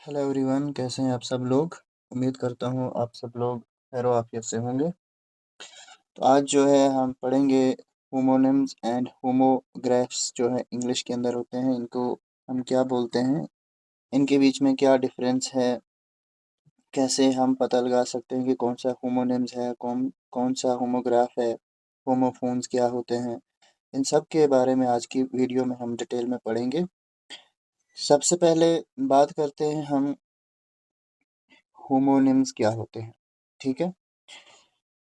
Hello everyone, कैसे हैं आप सब लोग। उम्मीद करता हूँ आप सब लोग खैर आफियत से होंगे। तो आज जो है हम पढ़ेंगे होमोनिम्स एंड होमोग्राफ्स जो है इंग्लिश के अंदर होते हैं, इनको हम क्या बोलते हैं, इनके बीच में क्या डिफरेंस है, कैसे हम पता लगा सकते हैं कि कौन सा होमोनिम्स है, कौन कौन सा होमोग्राफ है, होमोफोन्स क्या होते हैं। इन सब के बारे में आज की वीडियो में हम डिटेल में पढ़ेंगे। सबसे पहले बात करते हैं हम होमोनिम्स क्या होते हैं। ठीक है,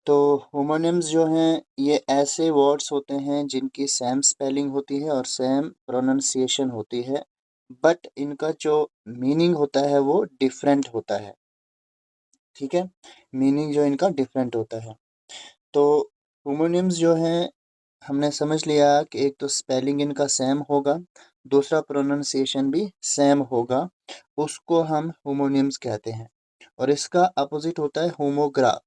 तो होमोनिम्स जो हैं ये ऐसे वर्ड्स होते हैं जिनकी सेम स्पेलिंग होती है और सेम प्रोनाउंसिएशन होती है, बट इनका जो मीनिंग होता है वो डिफरेंट होता है। ठीक है, मीनिंग जो इनका डिफरेंट होता है। तो होमोनिम्स जो हैं हमने समझ लिया कि एक तो स्पेलिंग इनका सेम होगा, दूसरा प्रोनाउंसिएशन भी सेम होगा, उसको हम होमोनिम्स कहते हैं। और इसका अपोजिट होता है होमोग्राफ,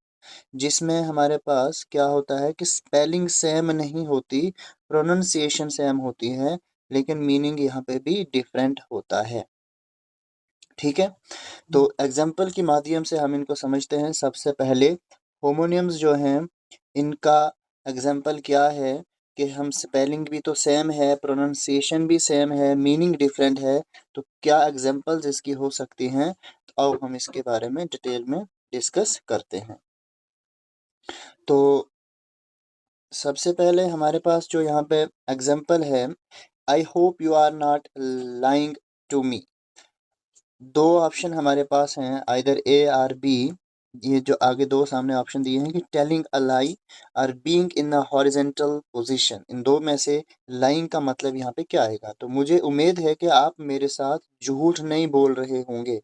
जिसमें हमारे पास क्या होता है कि स्पेलिंग सेम नहीं होती, प्रोनाउंसिएशन सेम होती है, लेकिन मीनिंग यहाँ पे भी डिफरेंट होता है। ठीक है, तो एग्जाम्पल के माध्यम से हम इनको समझते हैं। सबसे पहले होमोनियम्स जो हैं इनका एग्जाम्पल क्या है कि हम स्पेलिंग भी तो सेम है, प्रोनाउंसिएशन भी सेम है, मीनिंग डिफरेंट है, तो क्या एग्जाम्पल्स इसकी हो सकती हैं। तो आओ हम इसके बारे में डिटेल में डिस्कस करते हैं। तो सबसे पहले हमारे पास जो यहाँ पे एग्जाम्पल है, I hope you are not lying to me. दो ऑप्शन हमारे पास हैं, आइदर ए और बी। ये जो आगे दो सामने ऑप्शन दिए हैं कि टेलिंग अ लाई और being in a horizontal position, इन दो में से लाइंग का मतलब यहाँ पे क्या आएगा। तो मुझे उम्मीद है कि आप मेरे साथ झूठ नहीं बोल रहे होंगे।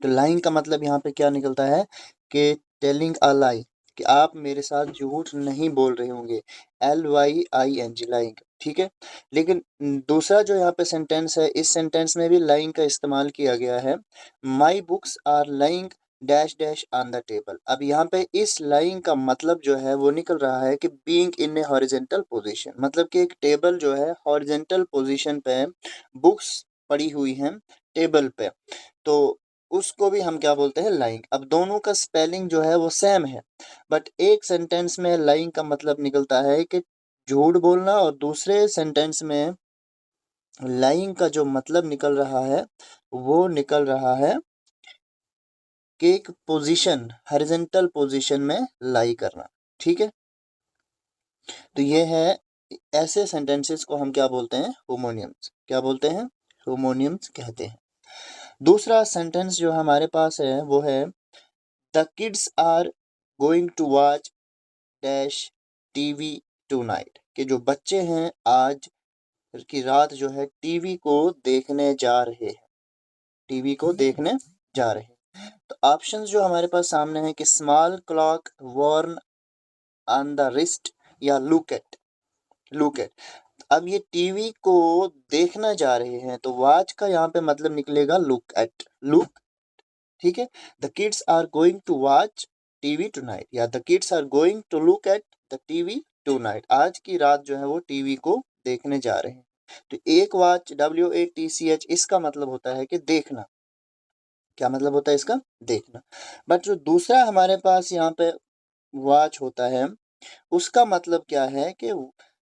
तो लाइंग का मतलब यहाँ पे क्या निकलता है कि टेलिंग अ लाई, कि आप मेरे साथ झूठ नहीं बोल रहे होंगे, LYING लाइंग। ठीक है, लेकिन दूसरा जो यहाँ पे सेंटेंस है, इस सेंटेंस में भी लाइंग का इस्तेमाल किया गया है। My books are lying dash dash on the table. अब यहाँ पे इस लाइंग का मतलब जो है वो निकल रहा है कि being in A horizontal position, मतलब कि एक टेबल जो है हॉरिजॉन्टल पोजीशन पे बुक्स पड़ी हुई हैं टेबल पे, तो उसको भी हम क्या बोलते हैं, लाइंग। अब दोनों का स्पेलिंग जो है वो सेम है, बट एक सेंटेंस में लाइंग का मतलब निकलता है कि झूठ बोलना, और दूसरे सेंटेंस में लाइंग का जो मतलब निकल रहा है वो निकल रहा है कि एक पोजीशन, हॉरिजॉन्टल पोजीशन में लाई करना। ठीक है, तो ये है, ऐसे सेंटेंसेस को हम क्या बोलते हैं, होमोनियम्स। क्या बोलते हैं, होमोनियम्स कहते हैं। दूसरा सेंटेंस जो हमारे पास है वो है the kids are going to watch dash TV tonight, कि जो बच्चे हैं आज की रात जो है टीवी को देखने जा रहे हैं, टीवी को देखने जा रहे हैं। तो ऑप्शंस जो हमारे पास सामने हैं कि small clock worn on the wrist या लुक एट। अब ये टीवी को देखना जा रहे हैं, तो वॉच का यहाँ पे मतलब निकलेगा लुक। ठीक है, the kids are going to watch TV tonight, या the kids are going to look at the TV tonight, आज की रात जो है वो टीवी को देखने जा रहे हैं। तो एक वॉच WATCH, इसका मतलब होता है कि देखना। क्या मतलब होता है इसका, देखना। बट जो दूसरा हमारे पास यहाँ पे वॉच होता है, उसका मतलब क्या है कि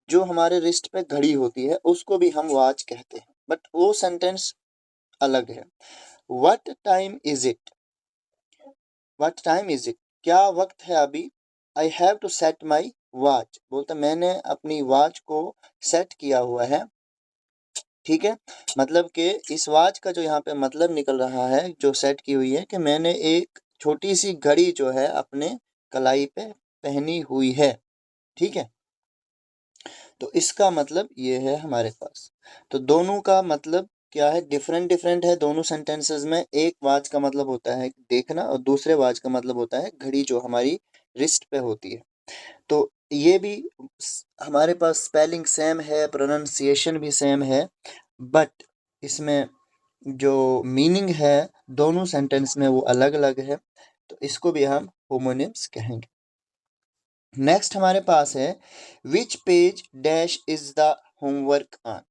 जो हमारे रिस्ट पे घड़ी होती है उसको भी हम वॉच कहते हैं, बट वो सेंटेंस अलग है। What time is it, what time is it, क्या वक्त है अभी। I have to set my watch, बोलता मैंने अपनी वॉच को सेट किया हुआ है। ठीक है, मतलब कि इस वॉच का जो यहाँ पे मतलब निकल रहा है, जो सेट की हुई है, कि मैंने एक छोटी सी घड़ी जो है अपने कलाई पे पहनी हुई है। ठीक है, तो इसका मतलब ये है हमारे पास। तो दोनों का मतलब क्या है, डिफरेंट डिफरेंट है दोनों सेंटेंसेस में। एक वॉच का मतलब होता है देखना, और दूसरे वॉच का मतलब होता है घड़ी जो हमारी रिस्ट पे होती है। तो ये भी हमारे पास स्पेलिंग सेम है, प्रोनाउंसिएशन भी सेम है, बट इसमें जो मीनिंग है दोनों सेंटेंस में वो अलग अलग है। तो इसको भी हम होमोनिम्स कहेंगे। नेक्स्ट हमारे पास है which page dash is the homework on,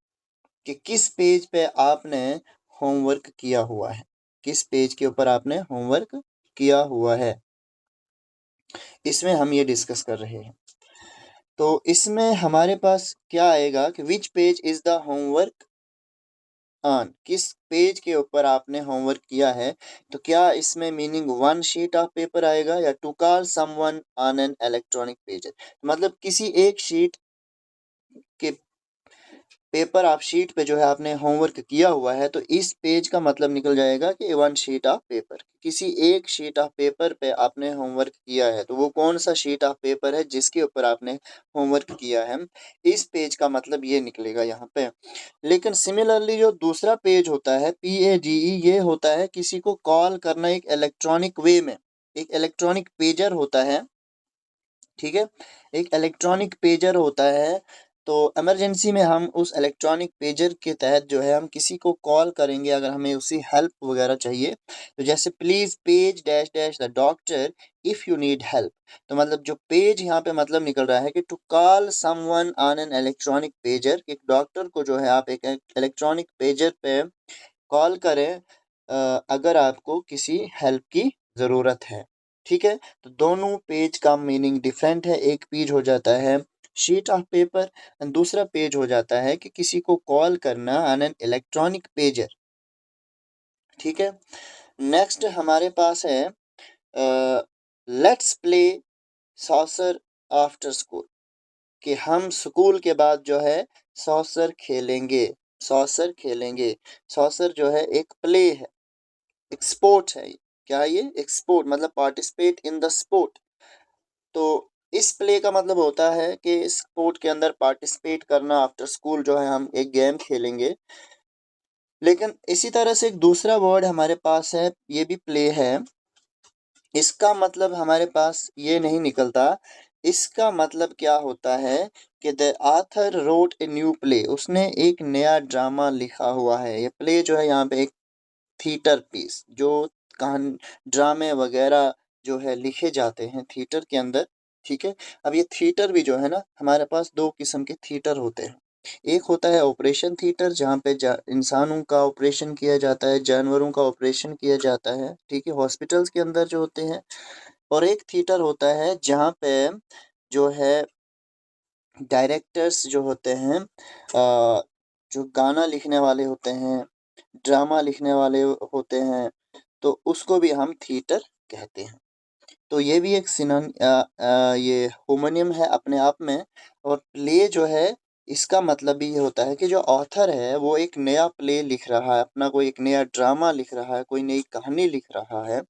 कि किस पेज पे आपने होमवर्क किया हुआ है, किस पेज के ऊपर आपने होमवर्क किया हुआ है, इसमें हम ये डिस्कस कर रहे हैं। तो इसमें हमारे पास क्या आएगा कि which page is the homework on, किस पेज के ऊपर आपने होमवर्क किया है। तो क्या इसमें meaning one sheet of paper आएगा या to call someone on an electronic page, मतलब किसी एक शीट के पेपर आप शीट पे जो है आपने होमवर्क किया हुआ है, तो इस पेज का मतलब निकल जाएगा कि वन शीट ऑफ पेपर, किसी एक शीट ऑफ पेपर पे आपने होमवर्क किया है, तो वो कौन सा शीट ऑफ पेपर है जिसके ऊपर आपने होमवर्क किया है, इस पेज का मतलब ये निकलेगा यहाँ पे। लेकिन सिमिलरली जो दूसरा पेज होता है PAGE, ये होता है किसी को कॉल करना एक इलेक्ट्रॉनिक वे में, एक इलेक्ट्रॉनिक पेजर होता है, ठीक है, एक इलेक्ट्रॉनिक पेजर होता है। तो इमरजेंसी में हम उस इलेक्ट्रॉनिक पेजर के तहत जो है हम किसी को कॉल करेंगे अगर हमें उसी हेल्प वगैरह चाहिए, तो जैसे please page dash dash the doctor if you need help, तो मतलब जो पेज यहाँ पे मतलब निकल रहा है कि to call someone on an electronic pager, एक डॉक्टर को जो है आप एक इलेक्ट्रॉनिक पेजर पे कॉल करें अगर आपको किसी हेल्प की ज़रूरत है, ठीक है। तो दोनों पेज का मीनिंग डिफरेंट है, एक पेज हो जाता है शीट ऑफ पेपर, दूसरा पेज हो जाता है कि किसी को कॉल करना ऑन एन इलेक्ट्रॉनिक पेजर, ठीक है। नेक्स्ट हमारे पास है let's play saucer after school, कि हम स्कूल के बाद जो है सॉसर खेलेंगे, सॉसर खेलेंगे। सॉसर जो है एक प्ले है, एक स्पोर्ट है, क्या है ये, एक स्पोर्ट, मतलब पार्टिसिपेट इन द स्पोर्ट। तो इस प्ले का मतलब होता है कि स्पोर्ट के अंदर पार्टिसिपेट करना, आफ्टर स्कूल जो है हम एक गेम खेलेंगे। लेकिन इसी तरह से एक दूसरा वर्ड हमारे पास है, ये भी प्ले है, इसका मतलब हमारे पास ये नहीं निकलता। इसका मतलब क्या होता है कि the author wrote a new play, उसने एक नया ड्रामा लिखा हुआ है। ये प्ले जो है यहाँ पे एक थिएटर पीस, जो कहानी ड्रामे वगैरह जो है लिखे जाते हैं थिएटर के अंदर, ठीक है। अब ये थिएटर भी जो है ना, हमारे पास दो किस्म के थिएटर होते हैं। एक होता है ऑपरेशन थिएटर, जहाँ पे इंसानों का ऑपरेशन किया जाता है, जानवरों का ऑपरेशन किया जाता है, ठीक है, हॉस्पिटल्स के अंदर जो होते हैं। और एक थिएटर होता है जहाँ पे जो है डायरेक्टर्स जो होते हैं, जो गाना लिखने वाले होते हैं, ड्रामा लिखने वाले होते हैं, तो उसको भी हम थिएटर कहते हैं। तो ये भी एक ये होमोनियम है अपने आप में। और प्ले जो है, इसका मतलब भी ये होता है कि जो ऑथर है वो एक नया प्ले लिख रहा है, अपना कोई एक नया ड्रामा लिख रहा है, कोई नई कहानी लिख रहा है।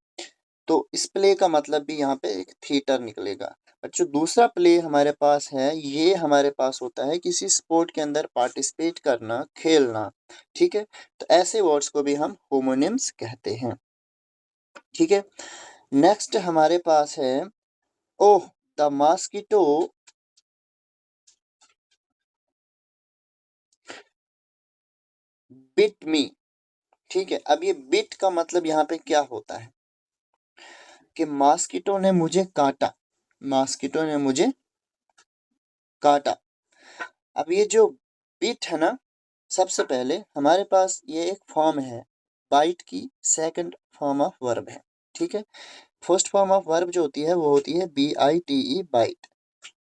तो इस प्ले का मतलब भी यहाँ पे एक थिएटर निकलेगा। और जो दूसरा प्ले हमारे पास है, ये हमारे पास होता है किसी स्पोर्ट के अंदर पार्टिसिपेट करना, खेलना, ठीक है। तो ऐसे वर्ड्स को भी हम होमोनिम्स कहते हैं, ठीक है। नेक्स्ट हमारे पास है ओह द मॉस्किटो बिट मी, ठीक है। अब ये बिट का मतलब यहाँ पे क्या होता है कि मॉस्किटो ने मुझे काटा, मॉस्किटो ने मुझे काटा। अब ये जो बिट है ना, सबसे पहले हमारे पास ये एक फॉर्म है, बाइट की सेकंड फॉर्म ऑफ वर्ब है, ठीक है। फर्स्ट फॉर्म ऑफ वर्ब जो होती है वो होती है BITE bite,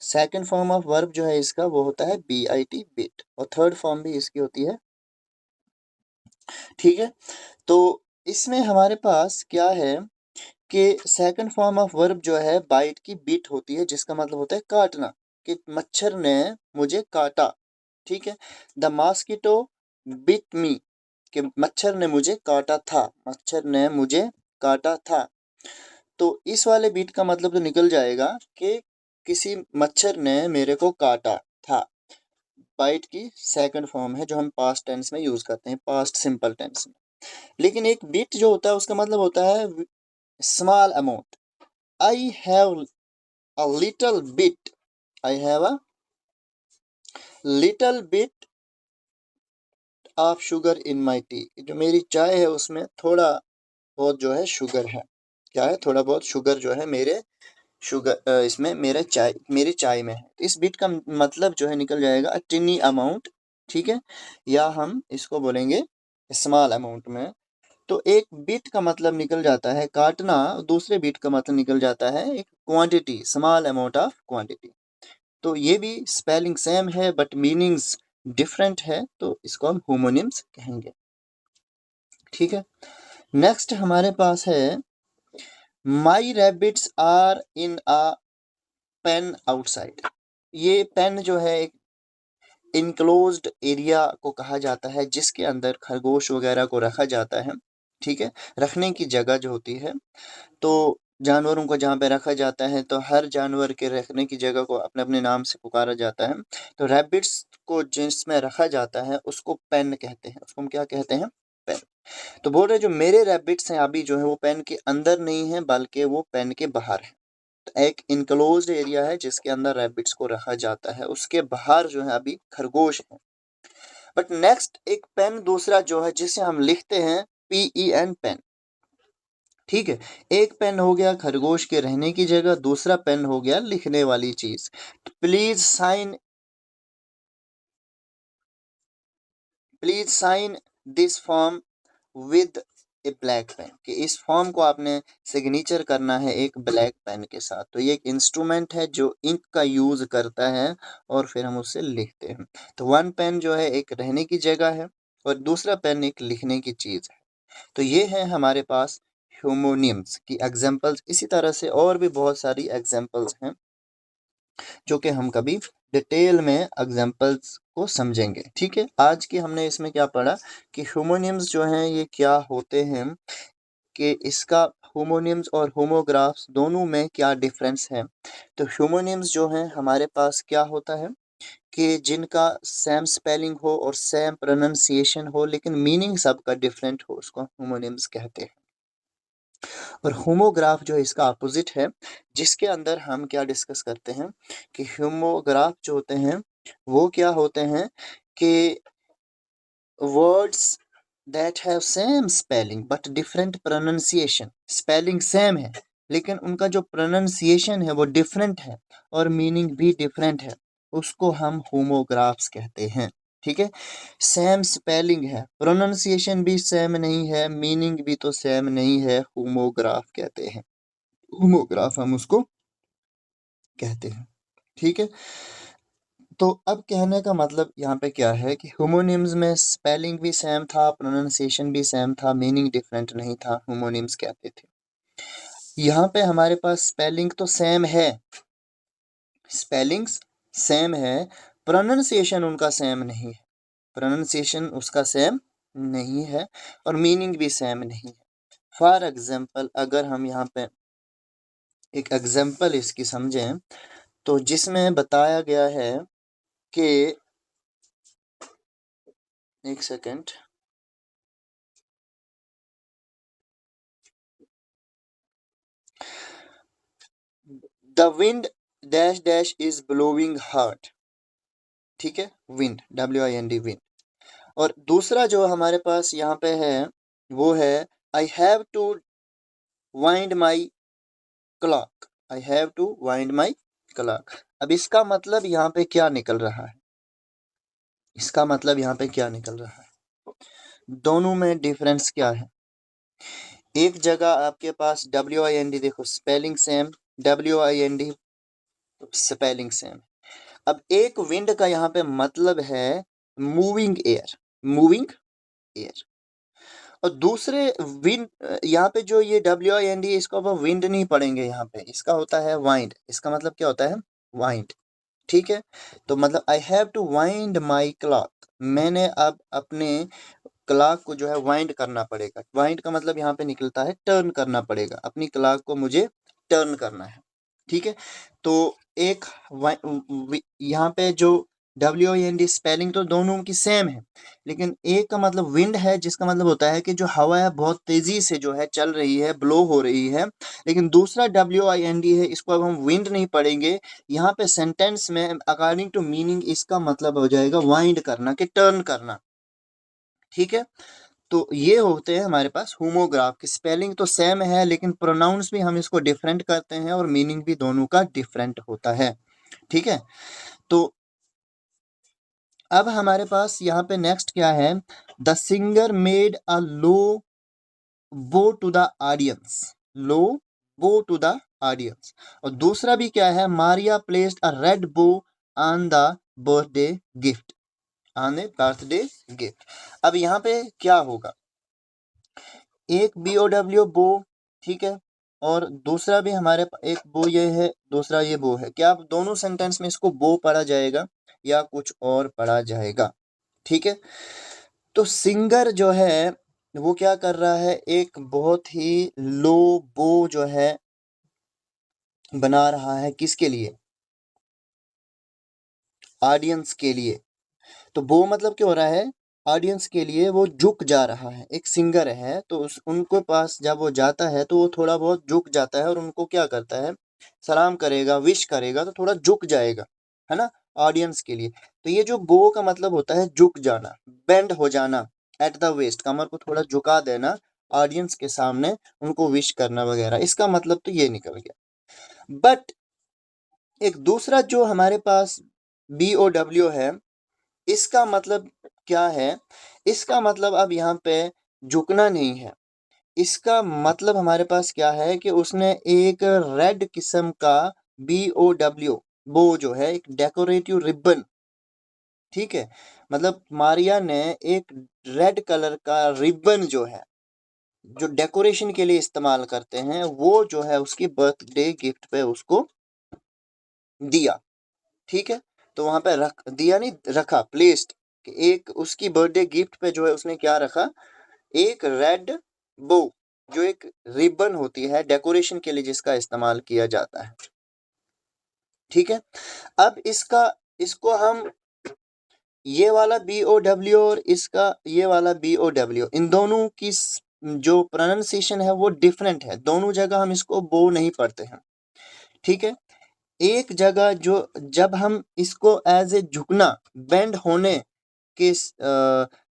second form of verb जो है इसका वो होता है BIT बिट, और थर्ड फॉर्म भी इसकी होती है, ठीक है। तो इसमें हमारे पास क्या है कि सेकंड फॉर्म ऑफ वर्ब जो है बाइट की बिट होती है, जिसका मतलब होता है काटना, कि मच्छर ने मुझे काटा, ठीक है। द मॉस्किटो बिट मी, कि मच्छर ने मुझे काटा था, मच्छर ने मुझे काटा था। तो इस वाले बीट का मतलब तो निकल जाएगा कि किसी मच्छर ने मेरे को काटा था। बाइट की सेकंड फॉर्म है जो हम पास्ट टेंस में यूज करते हैं, पास्ट सिंपल टेंस में। लेकिन एक बिट जो होता है उसका मतलब होता है small amount. I have a little bit, I have a little bit of sugar in my T, जो मेरी चाय है उसमें थोड़ा बहुत जो है शुगर है, क्या है, थोड़ा बहुत शुगर जो है मेरे शुगर इसमें मेरे चाय, मेरी चाय में है। इस बिट का मतलब जो है निकल जाएगा टिनी अमाउंट, ठीक है। या हम इसको बोलेंगे स्मॉल अमाउंट में, तो एक बिट का मतलब निकल जाता है काटना, दूसरे बिट का मतलब निकल जाता है एक quantity, small amount of quantity. तो ये भी स्पेलिंग सेम है बट मीनिंग्स डिफरेंट है, तो इसको हम होमोनिम्स कहेंगे। ठीक है, नेक्स्ट हमारे पास है my rabbits are in a pen outside. ये पेन जो है एक इनक्लोज्ड एरिया को कहा जाता है जिसके अंदर खरगोश वगैरह को रखा जाता है। ठीक है, रखने की जगह जो होती है, तो जानवरों को जहाँ पे रखा जाता है तो हर जानवर के रखने की जगह को अपने अपने नाम से पुकारा जाता है। तो रैबिट्स को जिसमें रखा जाता है उसको पेन कहते हैं, उसको हम क्या कहते हैं, पेन। तो बोल रहे जो मेरे रैबिट्स हैं अभी जो है वो पेन के अंदर नहीं है बल्कि वो पेन के बाहर है। तो एक इनक्लोज्ड एरिया है जिसके अंदर रैबिट्स को रखा जाता है, उसके बाहर जो है अभी खरगोश है। बट नेक्स्ट एक पेन दूसरा जो है जिसे हम लिखते हैं PEN, पेन। ठीक है, एक पेन हो गया खरगोश के रहने की जगह, दूसरा पेन हो गया लिखने वाली चीज। Please sign this form with a black pen, कि इस फॉर्म को आपने सिग्नेचर करना है एक ब्लैक पेन के साथ। तो ये एक इंस्ट्रूमेंट है जो इंक का यूज करता है और फिर हम उससे लिखते हैं। तो वन पेन जो है एक रहने की जगह है और दूसरा पेन एक लिखने की चीज है। तो ये है हमारे पास होमोनिम्स की एग्जांपल्स। इसी तरह से और भी बहुत सारी एग्जांपल्स हैं जो कि हम कभी डिटेल में एग्जांपल्स को समझेंगे। ठीक है, आज की हमने इसमें क्या पढ़ा कि होमोनिम्स जो हैं ये क्या होते हैं, कि इसका होमोनिम्स और होमोग्राफ्स दोनों में क्या डिफरेंस है। तो होमोनिम्स जो हैं हमारे पास क्या होता है कि जिनका सेम स्पेलिंग हो और सेम प्रोनाउंसिएशन हो लेकिन मीनिंग सबका डिफरेंट हो, उसको होमोनिम्स कहते हैं। और होमोग्राफ जो है इसका अपोजिट है, जिसके अंदर हम क्या डिस्कस करते हैं कि होमोग्राफ जो होते हैं वो क्या होते हैं कि words that have same spelling but different pronunciation. Spelling same है लेकिन उनका जो प्रोनाउंसिएशन है वो डिफरेंट है और मीनिंग भी डिफरेंट है, उसको हम होमोग्राफ्स कहते हैं। ठीक है, सेम स्पेलिंग है, प्रोनाउंसिएशन भी सेम नहीं है, मीनिंग भी तो सेम नहीं है, होमोग्राफ कहते हैं, होमोग्राफ हम उसको कहते हैं। ठीक है, तो अब कहने का मतलब यहाँ पे क्या है कि होमोनिम्स में स्पेलिंग भी सेम था, प्रोनाउंसिएशन भी सेम था, मीनिंग डिफरेंट नहीं था, होमोनिम्स कहते थे। यहाँ पे हमारे पास स्पेलिंग तो सेम है, स्पेलिंग्स सेम है, प्रोनाउंसिएशन उनका सेम नहीं है, प्रोनाउंसिएशन उसका सेम नहीं है और मीनिंग भी सेम नहीं है। फॉर एग्जाम्पल अगर हम यहाँ पे एक एग्जाम्पल इसकी समझें तो जिसमें बताया गया है कि, एक second, the wind dash dash is blowing hard. ठीक है, विंड, WIND, विंड। और दूसरा जो हमारे पास यहाँ पे है वो है I have to wind my clock, I have to wind my clock. अब इसका मतलब यहाँ पे क्या निकल रहा है, इसका मतलब यहाँ पे क्या निकल रहा है, दोनों में डिफरेंस क्या है। एक जगह आपके पास WIND, देखो spelling same, WIND spelling same. अब एक विंड का यहाँ पे मतलब है मूविंग एयर, मूविंग एयर। और दूसरे विंड, यहाँ पे जो ये WIND इसको अब विंड नहीं पढ़ेंगे, यहाँ पे इसका होता है वाइंड। इसका मतलब क्या होता है, वाइंड। ठीक है, तो मतलब I have to wind my clock, मैंने अब अपने क्लॉक को जो है वाइंड करना पड़ेगा। वाइंड का मतलब यहाँ पे निकलता है टर्न करना पड़ेगा, अपनी क्लॉक को मुझे टर्न करना है। ठीक है, तो एक यहाँ पे जो WIND स्पेलिंग तो दोनों की सेम है, लेकिन एक का मतलब विंड है जिसका मतलब होता है कि जो हवा है बहुत तेजी से जो है चल रही है, ब्लो हो रही है। लेकिन दूसरा WIND है, इसको अब हम विंड नहीं पढ़ेंगे, यहाँ पे सेंटेंस में अकॉर्डिंग टू मीनिंग इसका मतलब हो जाएगा वाइंड करना, कि टर्न करना। ठीक है, तो ये होते हैं हमारे पास होमोग्राफ की, स्पेलिंग तो सेम है लेकिन प्रोनाउंस भी हम इसको डिफरेंट करते हैं और मीनिंग भी दोनों का डिफरेंट होता है। ठीक है, तो अब हमारे पास यहाँ पे नेक्स्ट क्या है, द सिंगर मेड अ लो बो टू द ऑडियंस, लो बो टू द ऑडियंस। और दूसरा भी क्या है, मारिया प्लेस्ड अ रेड बो on the birthday gift, on the birthday gift. अब यहाँ पे क्या होगा, एक BOW बो, ठीक है, और दूसरा भी हमारे एक बो ये है, दूसरा ये बो है। क्या आप दोनों सेंटेंस में इसको बो पढ़ा जाएगा या कुछ और पढ़ा जाएगा? ठीक है, तो सिंगर जो है वो क्या कर रहा है, एक बहुत ही लो बो जो है बना रहा है, किसके लिए, ऑडियंस के लिए। तो बो मतलब क्या हो रहा है, ऑडियंस के लिए वो झुक जा रहा है। एक सिंगर है तो उनको पास जब वो जाता है तो वो थोड़ा बहुत झुक जाता है और उनको क्या करता है, सलाम करेगा, विश करेगा, तो थोड़ा झुक जाएगा, है ना, ऑडियंस के लिए। तो ये जो बो का मतलब होता है झुक जाना, बेंड हो जाना, एट द वेस्ट, कमर को थोड़ा झुका देना ऑडियंस के सामने, उनको विश करना वगैरह, इसका मतलब तो ये निकल गया। बट एक दूसरा जो हमारे पास BOW है, इसका मतलब क्या है, इसका मतलब अब यहाँ पे झुकना नहीं है, इसका मतलब हमारे पास क्या है कि उसने एक रेड किस्म का BOW, बो जो है एक डेकोरेटिव रिबन, ठीक है, मतलब मारिया ने एक रेड कलर का रिबन जो है, जो डेकोरेशन के लिए इस्तेमाल करते हैं, वो जो है उसकी बर्थडे गिफ्ट पे उसको दिया, ठीक है। तो वहां पे रख दिया, नहीं रखा, प्लेस्ड, एक उसकी बर्थडे गिफ्ट पे जो है उसने क्या रखा, एक रेड बो, जो एक रिबन होती है डेकोरेशन के लिए जिसका इस्तेमाल किया जाता है, ठीक है। अब इसको हम ये वाला BOW और इसका ये वाला BOW, इन दोनों की जो प्रोनाउंसिएशन है वो डिफरेंट है, दोनों जगह हम इसको बो नहीं पढ़ते हैं, ठीक है। एक जगह जो जब हम इसको एज ए झुकना, बेंड होने के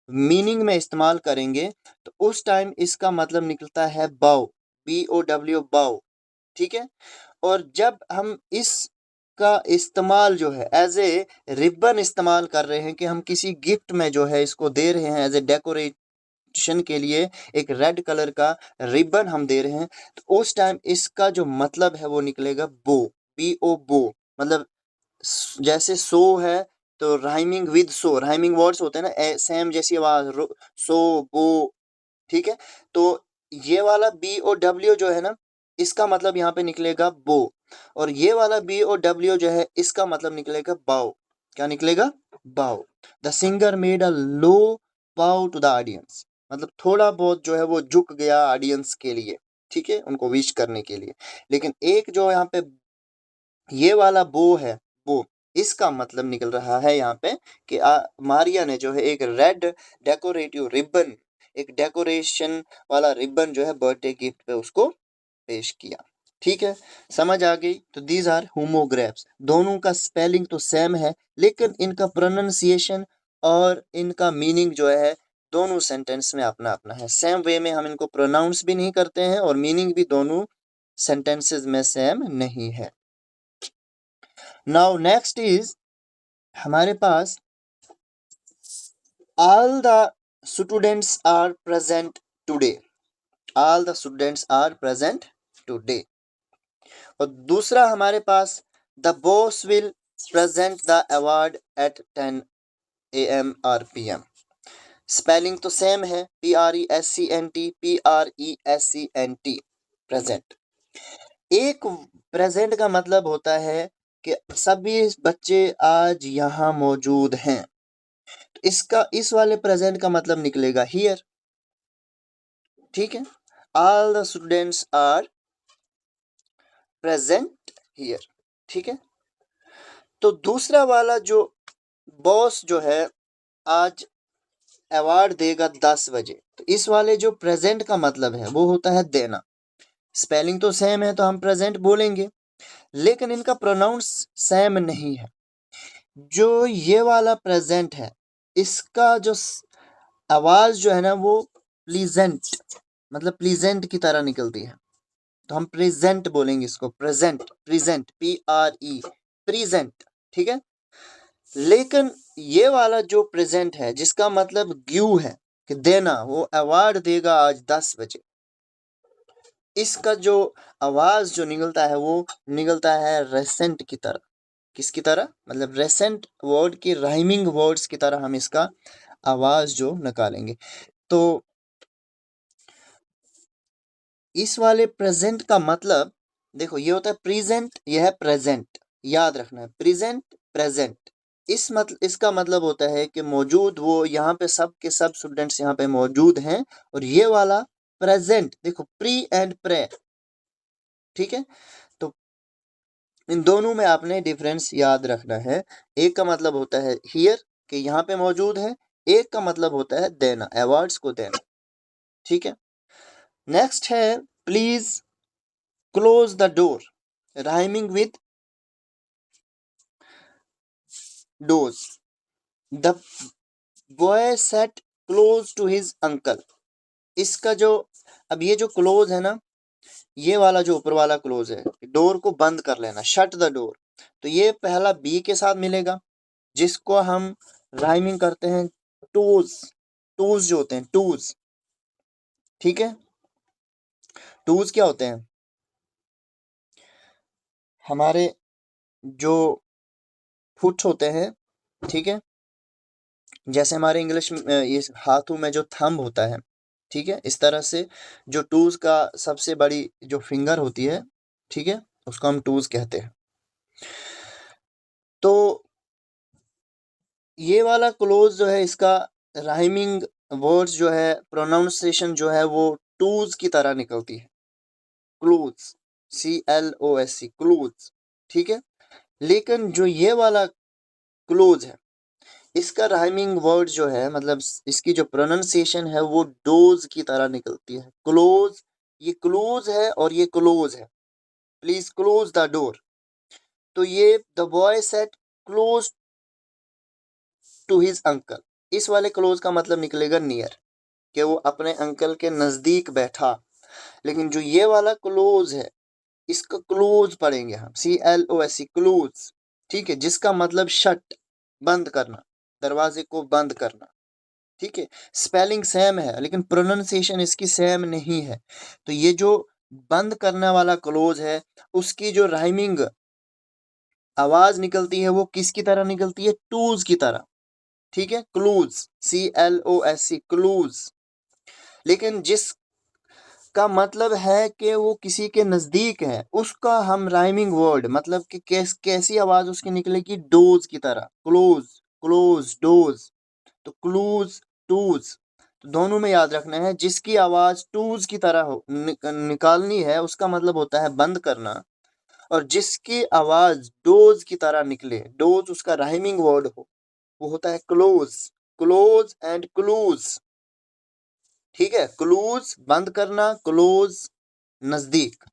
मीनिंग में इस्तेमाल करेंगे तो उस टाइम इसका मतलब निकलता है बाव, BOW बाव, ठीक है। और जब हम इस का इस्तेमाल जो है एज ए रिबन इस्तेमाल कर रहे हैं, कि हम किसी गिफ्ट में जो है इसको दे रहे हैं एज ए डेकोरेशन के लिए, एक रेड कलर का रिबन हम दे रहे हैं, तो उस टाइम इसका जो मतलब है वो निकलेगा बो, BO बो। मतलब जैसे सो है तो rhyming with so, rhyming words होते हैं ना, सेम जैसी आवाज, सो बो, ठीक है। तो ये वाला BOW जो है ना, इसका मतलब यहाँ पे निकलेगा बो, और ये वाला BOW जो है इसका मतलब निकलेगा बाव। क्या निकलेगा, बाव। द सिंगर मेड अ लो बाव टू द ऑडियंस, मतलब थोड़ा बहुत जो है वो झुक गया ऑडियंस के लिए, ठीक है, उनको विश करने के लिए। लेकिन एक जो यहाँ पे ये वाला बो है, बो, इसका मतलब निकल रहा है यहाँ पे कि मारिया ने जो है एक रेड डेकोरेटिव रिबन, एक डेकोरेशन वाला रिबन जो है बर्थडे गिफ्ट पे उसको पेश किया, ठीक है। समझ आ गई? तो दीज आर होमोग्राफ्स, दोनों का स्पेलिंग तो सेम है, लेकिन इनका प्रोनाउंसिएशन और इनका मीनिंग जो है दोनों सेंटेंस में अपना अपना है। सेम वे में हम इनको प्रोनाउंस भी नहीं करते हैं और मीनिंग भी दोनों सेंटेंसेस में सेम नहीं है। नाउ नेक्स्ट इज हमारे पास all the students are present today, all the students are present today। और दूसरा हमारे पास the boss will present the award at 10 AM or PM। Spelling तो सेम है, PRESCNT, प्रेजेंट। एक प्रेजेंट का मतलब होता है कि सभी बच्चे आज यहाँ मौजूद हैं, तो इसका इस वाले प्रेजेंट का मतलब निकलेगा हियर, ठीक है। All the students are present here, ठीक है। तो दूसरा वाला जो बॉस जो है आज अवार्ड देगा 10 बजे, तो इस वाले जो प्रेजेंट का मतलब है वो होता है देना। स्पेलिंग तो सेम है तो हम प्रेजेंट बोलेंगे, लेकिन इनका प्रोनाउंस सेम नहीं है। जो ये वाला प्रेजेंट है इसका जो आवाज जो है ना वो प्लीजेंट, मतलब प्लीजेंट की तरह निकलती है, तो हम प्रेजेंट बोलेंगे इसको, प्रेजेंट, प्रेजेंट, PRE, प्रेजेंट, ठीक है। लेकिन ये वाला जो प्रेजेंट है जिसका मतलब ग्यू है, कि देना, वो अवार्ड देगा आज 10 बजे। इसका जो आवाज जो निकलता है वो निकलता है रेसेंट की तरह। किसकी तरह? मतलब रेसेंट वर्ड की राइमिंग वर्ड्स की तरह हम इसका आवाज जो निकालेंगे। तो इस वाले प्रेजेंट का मतलब देखो, ये होता है प्रेजेंट, यह है प्रेजेंट, याद रखना है प्रेजेंट प्रेजेंट। इसका मतलब होता है कि मौजूद, वो यहाँ पे सब के सब स्टूडेंट्स यहाँ पे मौजूद हैं। और ये वाला प्रेजेंट देखो, प्री एंड प्रे, ठीक है। तो इन दोनों में आपने डिफरेंस याद रखना है। एक का मतलब होता है हियर, कि यहाँ पे मौजूद है। एक का मतलब होता है देना, अवार्ड्स को देना, ठीक है। नेक्स्ट है please close the door, rhyming with doze. The boy sat close to his uncle. इसका जो, अब ये जो क्लोज है ना, ये वाला जो ऊपर वाला क्लोज है, डोर को बंद कर लेना, शट द डोर। तो ये पहला बी के साथ मिलेगा, जिसको हम राइमिंग करते हैं टूज। टूज जो होते हैं टूज, ठीक है। टूज क्या होते हैं? हमारे जो फुट होते हैं, ठीक है। जैसे हमारे इंग्लिश में ये हाथों में जो थंब होता है, ठीक है, इस तरह से जो टूज का सबसे बड़ी जो फिंगर होती है, ठीक है, उसको हम टूज कहते हैं। तो ये वाला क्लोज जो है, इसका राइमिंग वर्ड्स जो है, प्रोनाउंसिएशन जो है वो टूज की तरह निकलती है, क्लोज, CLOS, क्लोज, ठीक है। लेकिन जो ये वाला क्लोज है, इसका राइमिंग वर्ड जो है, मतलब इसकी जो प्रोनाउंसिएशन है वो डोज की तरह निकलती है। क्लोज, ये क्लोज है और ये क्लोज है। Please close the door. तो ये the boy sat close to his uncle, इस वाले क्लोज का मतलब निकलेगा नियर, कि वो अपने अंकल के नजदीक बैठा। लेकिन जो ये वाला क्लोज है, इसका क्लोज पढ़ेंगे हम, CLOS, क्लोज, ठीक है, जिसका मतलब शट, बंद करना, दरवाजे को बंद करना, ठीक है। स्पेलिंग सेम है लेकिन प्रोनाउंसिएशन इसकी सेम नहीं है। तो ये जो बंद करने वाला क्लोज है, उसकी जो राइमिंग आवाज निकलती है वो किसकी तरह निकलती है? टूज की तरह, ठीक है, क्लूज, CLOS, क्लूज। लेकिन जिसका मतलब है कि वो किसी के नजदीक है, उसका हम राइमिंग वर्ड, मतलब कि कैसी आवाज उसकी निकलेगी? डोज की तरह, क्लोज, क्लोज, डोज। तो क्लूज, टूज, तो दोनों में याद रखना है, जिसकी आवाज टूज की तरह हो निकालनी है, उसका मतलब होता है बंद करना। और जिसकी आवाज डोज की तरह निकले, डोज उसका राइमिंग वर्ड हो, वो होता है क्लोज। क्लोज एंड क्लूज, ठीक है। क्लूज बंद करना, क्लोज नजदीक।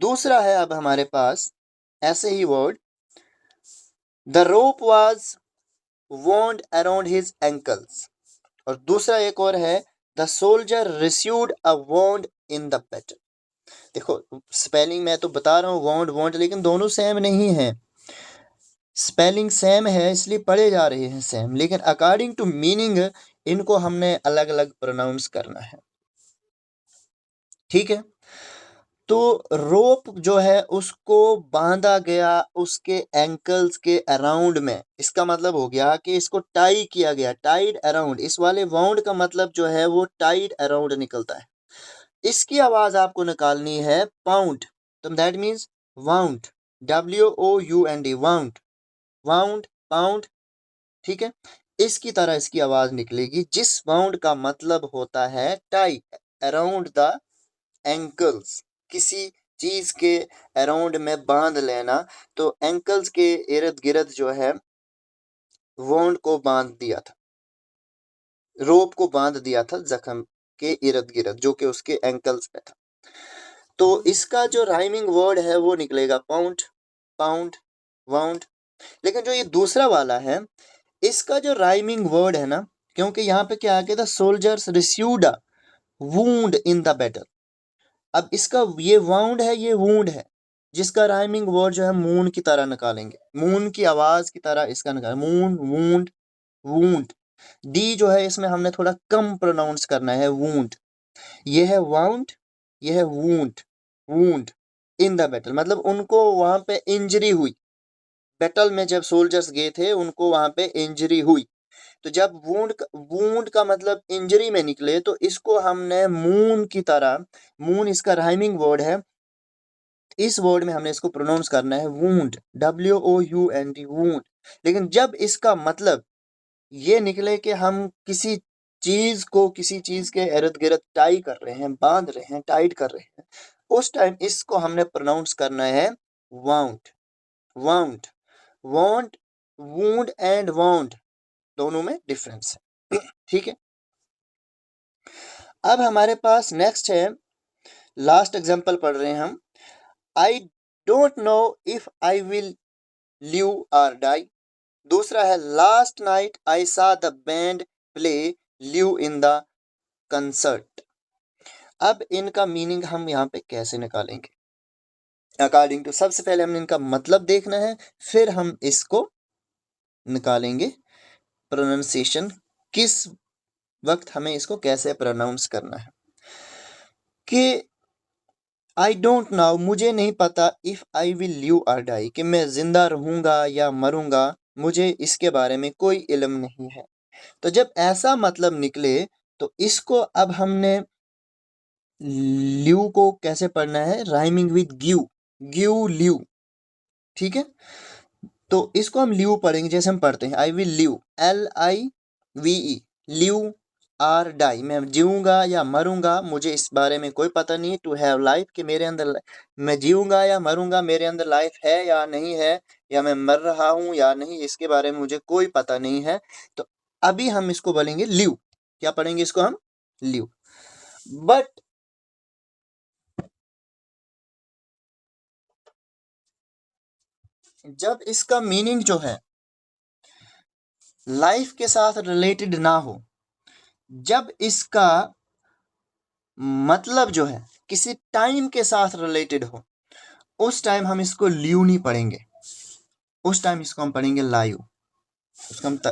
दूसरा है अब हमारे पास ऐसे ही word, the rope was wound around his ankles. और दूसरा एक और है, the soldier received a wound in the battle. देखो स्पेलिंग मैं तो बता रहा हूँ wound wound, लेकिन दोनों सेम नहीं है। स्पेलिंग सेम है इसलिए पढ़े जा रहे हैं सेम, लेकिन अकॉर्डिंग टू मीनिंग इनको हमने अलग अलग प्रोनाउंस करना है, ठीक है। तो रोप जो है उसको बांधा गया उसके एंकल्स के अराउंड में, इसका मतलब हो गया कि इसको टाई किया गया, टाइड अराउंड। इस वाले वाउंड का मतलब जो है वो टाइड अराउंड निकलता है। इसकी आवाज आपको निकालनी है पाउंड, तो that means wound, WOUND, wound, wound, pound, ठीक है। इसकी तरह इसकी आवाज निकलेगी, जिस वाउंड का मतलब होता है टाई अराउंड द एंकल्स, किसी चीज के अराउंड में बांध लेना। तो एंकल्स के इर्द गिर्द जो है वाउंड को बांध दिया था, रोप को बांध दिया था जख्म के इर्द गिर्द, जो कि उसके एंकल्स पे था। तो इसका जो राइमिंग वर्ड है वो निकलेगा पाउंड, पाउंड, वाउंड। लेकिन जो ये दूसरा वाला है, इसका जो राइमिंग वर्ड है ना, क्योंकि यहाँ पे क्या आ गया था, soldiers received a wound in the battle. अब इसका ये वाउंड है, ये वूंड है, जिसका राइमिंग वर्ड जो है मून की तरह निकालेंगे, मून की आवाज की तरह इसका निकालेंगे, मून, वूंड, वूंड, डी जो है इसमें हमने थोड़ा कम प्रोनाउंस करना है, वूंड। ये है वाउंड, ये है wound. Wound in the battle, मतलब उनको वहां पे इंजरी हुई, बैटल में जब सोल्जर्स गए थे उनको वहां पे इंजरी हुई। तो जब वूंड का मतलब इंजरी में निकले, तो इसको हमने मून की तरह, मून इसका राइमिंग वर्ड है, इस वर्ड में हमने इसको प्रोनाउंस करना है वूंड, WOUND, वूंड। लेकिन जब इसका मतलब ये निकले कि हम किसी चीज को किसी चीज के इर्द गिर्द टाई कर रहे हैं, बांध रहे हैं, टाइट कर रहे हैं, उस टाइम इसको हमने प्रोनाउंस करना है wound. Wound, wound, wound and wound दोनों में डिफरेंस है। ठीक है, अब हमारे पास नेक्स्ट है, लास्ट एग्जांपल पढ़ रहे हैं हम। I don't know if I will live और डाई। दूसरा है लास्ट नाइट आई सा the band play live in the concert. अब इनका मीनिंग हम यहाँ पे कैसे निकालेंगे? अकॉर्डिंग टू, सबसे पहले हमने इनका मतलब देखना है, फिर हम इसको निकालेंगे प्रोनाउंसिएशन, किस वक्त हमें इसको कैसे प्रोनाउंस करना है। कि आई डोंट नो, मुझे नहीं पता, इफ आई विल लिव और डाई, कि मैं जिंदा रहूंगा या मरूंगा, मुझे इसके बारे में कोई इल्म नहीं है। तो जब ऐसा मतलब निकले, तो इसको अब हमने ल्यू को कैसे पढ़ना है? राइमिंग विद ग्यू, ग्यू ल्यू। ठीक है, तो इसको हम ल्यू पढ़ेंगे जैसे हम पढ़ते हैं, I will live, LIVE, live or die, मैं जीऊंगा या मरूंगा, मुझे इस बारे में कोई पता नहीं। टू हैव लाइफ, कि मेरे अंदर मैं जीऊंगा या मरूंगा, मेरे अंदर लाइफ है या नहीं है, या मैं मर रहा हूं या नहीं, इसके बारे में मुझे कोई पता नहीं है। तो अभी हम इसको बोलेंगे लिव। क्या पढ़ेंगे इसको हम? लिव। बट जब इसका मीनिंग जो है लाइफ के साथ रिलेटेड ना हो, जब इसका मतलब जो है किसी टाइम के साथ रिलेटेड हो, उस टाइम हम इसको ल्यू नहीं पढ़ेंगे, उस टाइम इसको हम पढ़ेंगे लाइव।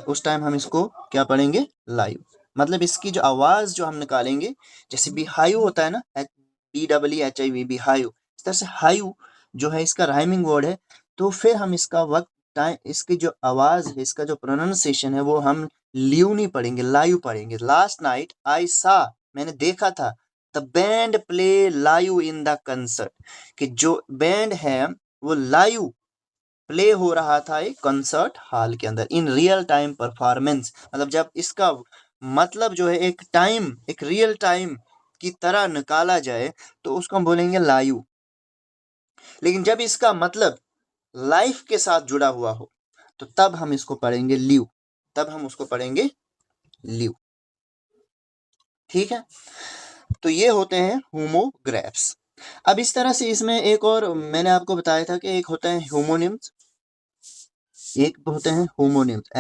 उस टाइम हम इसको क्या पढ़ेंगे? लाइव। मतलब इसकी जो आवाज जो हम निकालेंगे, जैसे भी हाइव होता है ना, BEEHIV, हाइव, इस तरह से हाइव जो है इसका राइमिंग वर्ड है। तो फिर हम इसका वक्त टाइम, इसकी जो आवाज है, इसका जो प्रोनाउंसिएशन है, वो हम ल्यू नहीं पढ़ेंगे, लाइव पढ़ेंगे। लास्ट नाइट आई सा, मैंने देखा था, the band play live in the concert, कि जो बैंड है वो लाइव प्ले हो रहा था एक कंसर्ट हॉल के अंदर, इन रियल टाइम परफॉर्मेंस। मतलब जब इसका मतलब जो है एक टाइम, एक रियल टाइम की तरह निकाला जाए, तो उसको हम बोलेंगे लाइव। लेकिन जब इसका मतलब लाइफ के साथ जुड़ा हुआ हो, तो तब हम इसको पढ़ेंगे लिव, तब हम उसको पढ़ेंगे लिव। ठीक है, तो ये होते हैं होमोग्राफ्स। अब इस तरह से इसमें एक और मैंने आपको बताया था कि एक होता है होमोनिम्स, एक होते हैं होमोनिम्स,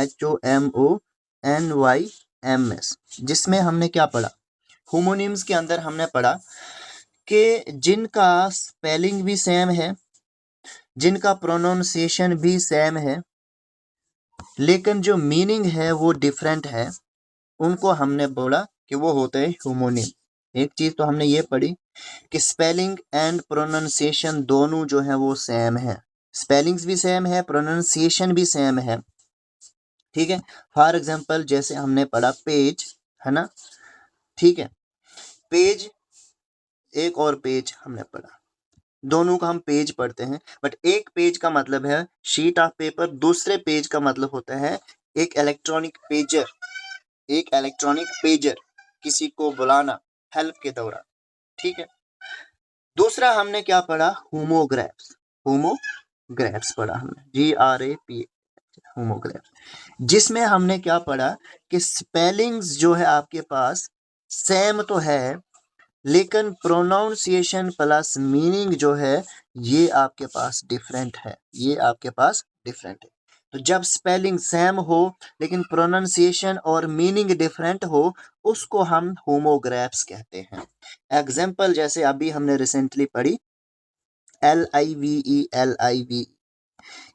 HOMONYMS, जिसमें हमने क्या पढ़ा? होमोनिम्स के अंदर हमने पढ़ा कि जिनका स्पेलिंग भी सेम है, जिनका प्रोनाउंसिएशन भी सेम है, लेकिन जो मीनिंग है वो डिफरेंट है, उनको हमने बोला कि वो होते हैं होमोनिम। एक चीज तो हमने ये पढ़ी कि स्पेलिंग एंड प्रोनाउंसिएशन दोनों जो है वो सेम है, स्पेलिंग्स भी सेम है, प्रोनाउंसिएशन भी सेम है। ठीक है, फॉर एग्जाम्पल जैसे हमने पढ़ा पेज, है ना? ठीक है, पेज, एक और पेज हमने पढ़ा, दोनों का हम पेज पढ़ते हैं, बट एक पेज का मतलब है शीट ऑफ पेपर, दूसरे पेज का मतलब होता है एक इलेक्ट्रॉनिक पेजर, एक इलेक्ट्रॉनिक पेजर, किसी को बुलाना हेल्प के दौरान। ठीक है, दूसरा हमने क्या पढ़ा? होमोग्राफ्स, होमोग्राफ्स पढ़ा हमने, GRAP, होमोग्राफ्स, जिसमें हमने क्या पढ़ा कि स्पेलिंग्स जो है आपके पास सेम तो है, लेकिन प्रोनाउंसिएशन प्लस मीनिंग जो है ये आपके पास डिफरेंट है, ये आपके पास डिफरेंट है। तो जब स्पेलिंग सेम हो लेकिन प्रोनाउंसिएशन और मीनिंग डिफरेंट हो, उसको हम होमोग्राफ्स कहते हैं। एग्जाम्पल जैसे अभी हमने रिसेंटली पढ़ी LIVE, LIV,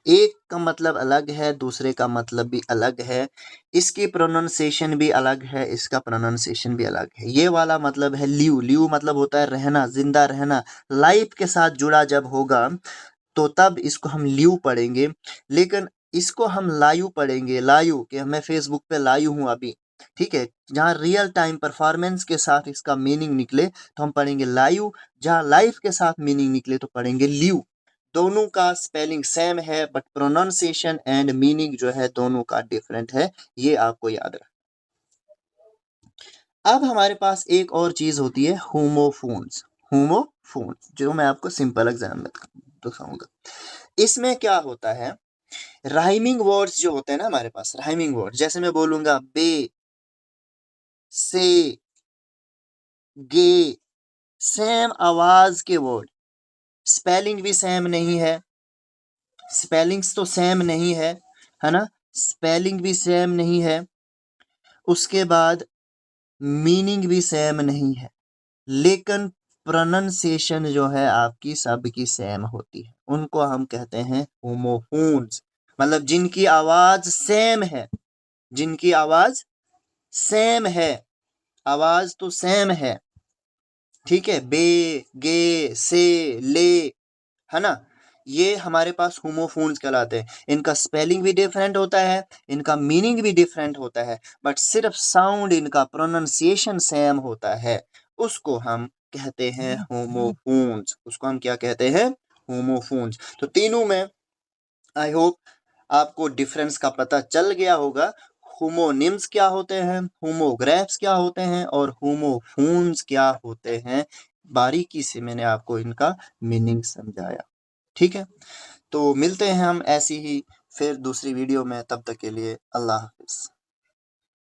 एक का मतलब अलग है, दूसरे का मतलब भी अलग है, इसकी प्रोनाउंसिएशन भी अलग है, इसका प्रोनाउंसिएशन भी अलग है। ये वाला मतलब है ल्यू, ल्यू मतलब होता है रहना, जिंदा रहना, लाइफ के साथ जुड़ा जब होगा तो तब इसको हम ल्यू पढ़ेंगे, लेकिन इसको हम लायू पढ़ेंगे, लायू कि मैं फेसबुक पे लायू हूँ अभी, ठीक है। जहाँ रियल टाइम परफॉर्मेंस के साथ इसका मीनिंग निकले तो हम पढ़ेंगे लायू, जहाँ लाइफ के साथ मीनिंग निकले तो पढ़ेंगे ल्यू। दोनों का स्पेलिंग सेम है बट प्रोनाउंसिएशन एंड मीनिंग जो है दोनों का डिफरेंट है, ये आपको याद रखना। अब हमारे पास एक और चीज होती है होमोफोन्स, होमोफोन्स जो मैं आपको सिंपल एग्जाम में दिखाऊंगा। इसमें क्या होता है, राइमिंग वर्ड्स जो होते हैं ना हमारे पास, राइमिंग वर्ड, जैसे मैं बोलूंगा बे, से, गे, सेम आवाज के वर्ड, स्पेलिंग भी सेम नहीं है, स्पेलिंग्स तो सेम नहीं है ना, स्पेलिंग भी सेम नहीं है, उसके बाद मीनिंग भी सेम नहीं है, लेकिन प्रोनाउंसिएशन जो है आपकी सबकी सेम होती है, उनको हम कहते हैं होमोफोन्स। मतलब जिनकी आवाज सेम है, जिनकी आवाज सेम है, आवाज तो सेम है, ठीक है, बे, गे, से, ले, है ना, ये हमारे पास होमोफोन्स कहलाते हैं। इनका स्पेलिंग भी डिफरेंट होता है, इनका मीनिंग भी डिफरेंट होता है, बट सिर्फ साउंड, इनका प्रोनाउंसिएशन सेम होता है, उसको हम कहते हैं होमोफोन्स, उसको हम क्या कहते हैं, होमोफोन्स। तो तीनों में आई होप आपको डिफरेंस का पता चल गया होगा। होमोनिम्स क्या होते हैं, होमोग्राफ्स क्या होते हैं और होमोफोन्स क्या होते हैं, बारीकी से मैंने आपको इनका मीनिंग समझाया, ठीक है। तो मिलते हैं हम ऐसी ही फिर दूसरी वीडियो में, तब तक के लिए अल्लाह हाफिज।